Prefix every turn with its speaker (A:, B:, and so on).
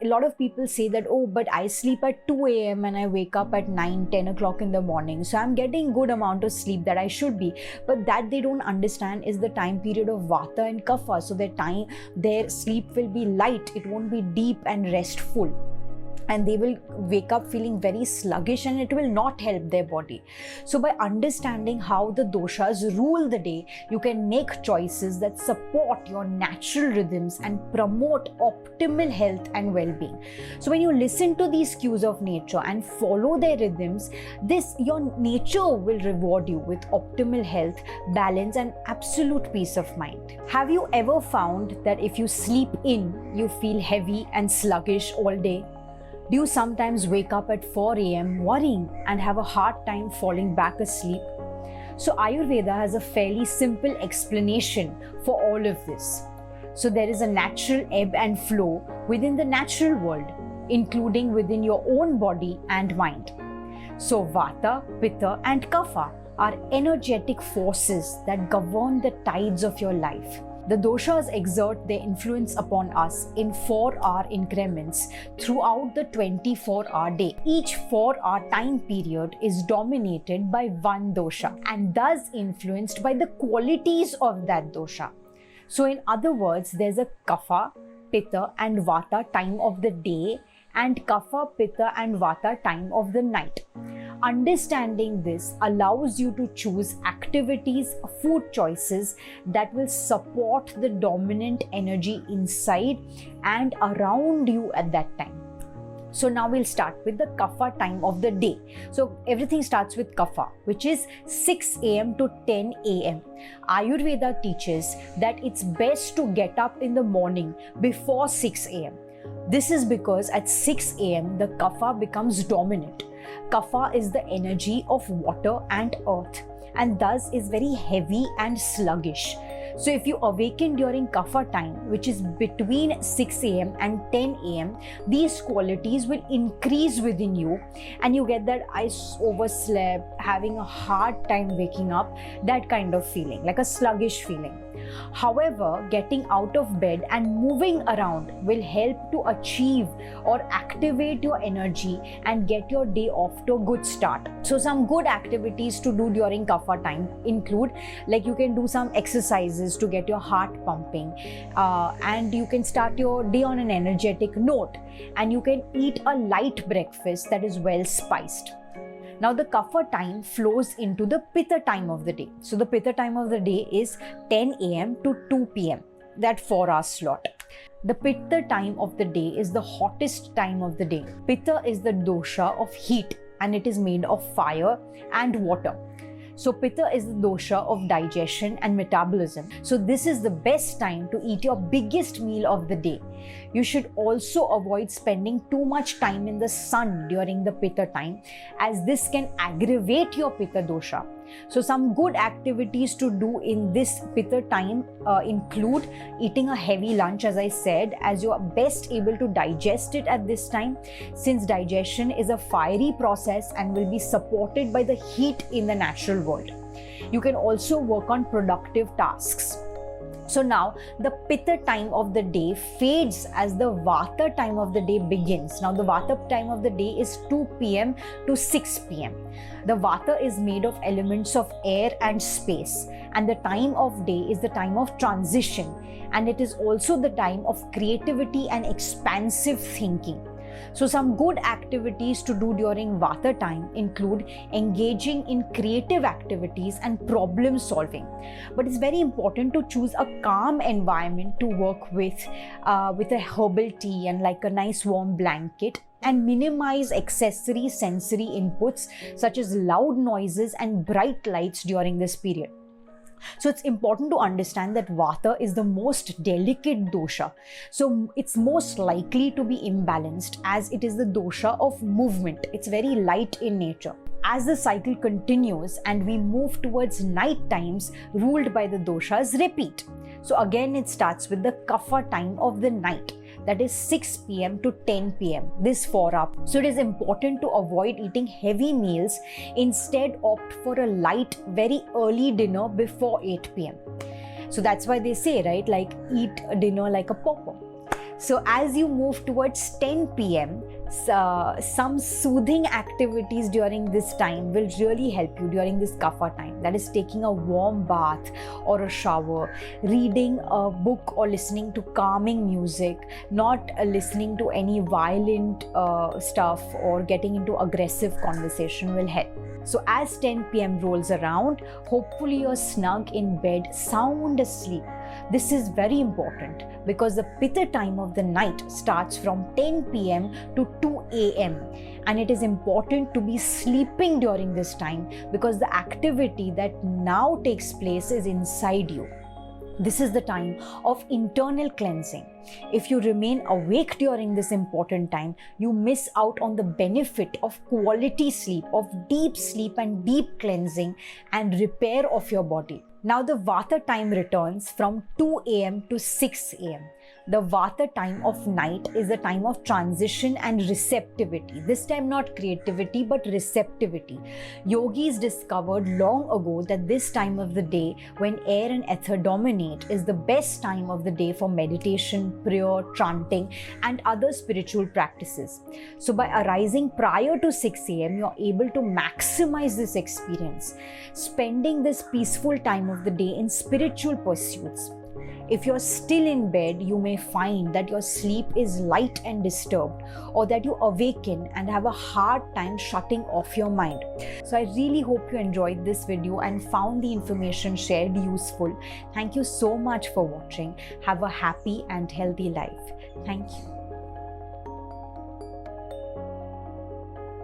A: a lot of people say that, oh, but I sleep at 2 a.m. and I wake up at 9, 10 o'clock in the morning. So I'm getting good amount of sleep that I should be. But that they don't understand is the time period of Vata and Kapha. So their sleep will be light. It won't be deep and restful. And they will wake up feeling very sluggish, and it will not help their body. So by understanding how the doshas rule the day, you can make choices that support your natural rhythms and promote optimal health and well-being. So when you listen to these cues of nature and follow their rhythms, your nature will reward you with optimal health, balance, and absolute peace of mind. Have you ever found that if you sleep in, you feel heavy and sluggish all day? Do you sometimes wake up at 4 a.m. worrying and have a hard time falling back asleep? So Ayurveda has a fairly simple explanation for all of this. So there is a natural ebb and flow within the natural world, including within your own body and mind. So Vata, Pitta and Kapha are energetic forces that govern the tides of your life. The doshas exert their influence upon us in 4-hour increments throughout the 24-hour day. Each 4-hour time period is dominated by one dosha and thus influenced by the qualities of that dosha. So in other words, there's a Kapha, Pitta and Vata time of the day and Kapha, Pitta and Vata time of the night. Understanding this allows you to choose activities, food choices that will support the dominant energy inside and around you at that time. So now we'll start with the Kapha time of the day. So everything starts with Kapha, which is 6 a.m. to 10 a.m. Ayurveda teaches that it's best to get up in the morning before 6 a.m. This is because at 6 a.m. the Kapha becomes dominant. Kapha is the energy of water and earth and thus is very heavy and sluggish. So if you awaken during Kapha time, which is between 6 a.m. and 10 a.m., these qualities will increase within you and you get that I overslept, having a hard time waking up, that kind of feeling, like a sluggish feeling. However, getting out of bed and moving around will help to achieve or activate your energy and get your day off to a good start. So some good activities to do during Kapha time include, like you can do some exercises to get your heart pumping and you can start your day on an energetic note, and you can eat a light breakfast that is well spiced. Now the Kapha time flows into the Pitta time of the day. So the Pitta time of the day is 10 a.m. to 2 p.m. that 4-hour slot. The Pitta time of the day is the hottest time of the day. Pitta is the dosha of heat and it is made of fire and water. So Pitta is the dosha of digestion and metabolism. So this is the best time to eat your biggest meal of the day. You should also avoid spending too much time in the sun during the Pitta time, as this can aggravate your Pitta dosha. So some good activities to do in this Pitta time include eating a heavy lunch, as I said, as you are best able to digest it at this time, since digestion is a fiery process and will be supported by the heat in the natural world. You can also work on productive tasks. So now the Pitta time of the day fades as the Vata time of the day begins. Now the Vata time of the day is 2 p.m. to 6 p.m. The Vata is made of elements of air and space, and the time of day is the time of transition, and it is also the time of creativity and expansive thinking. So some good activities to do during Vata time include engaging in creative activities and problem solving. But it's very important to choose a calm environment to work with a herbal tea and like a nice warm blanket, and minimize accessory sensory inputs such as loud noises and bright lights during this period. So it's important to understand that Vata is the most delicate dosha. So it's most likely to be imbalanced as it is the dosha of movement. It's very light in nature. As the cycle continues and we move towards night times ruled by the doshas repeat. So again it starts with the Kapha time of the night, that is 6 p.m. to 10 p.m. this 4-hour. So it is important to avoid eating heavy meals. Instead opt for a light, very early dinner before 8 p.m. So that's why they say, right, like eat dinner like a pauper. So as you move towards 10 p.m., some soothing activities during this time will really help you during this kapha time. That is taking a warm bath or a shower, reading a book or listening to calming music, not listening to any violent stuff or getting into aggressive conversation will help. So as 10 p.m. rolls around, hopefully you're snug in bed, sound asleep. This is very important because the pitta time of the night starts from 10 p.m. to 2 a.m. and it is important to be sleeping during this time because the activity that now takes place is inside you. This is the time of internal cleansing. If you remain awake during this important time, you miss out on the benefit of quality sleep, of deep sleep and deep cleansing and repair of your body. Now the Vata time returns from 2 a.m. to 6 a.m. The Vata time of night is a time of transition and receptivity. This time not creativity but receptivity. Yogis discovered long ago that this time of the day when air and ether dominate is the best time of the day for meditation, prayer, chanting and other spiritual practices. So by arising prior to 6 a.m. you are able to maximize this experience, spending this peaceful time of the day in spiritual pursuits. If you're still in bed, you may find that your sleep is light and disturbed, or that you awaken and have a hard time shutting off your mind. So I really hope you enjoyed this video and found the information shared useful. Thank you so much for watching. Have a happy and healthy life. Thank you.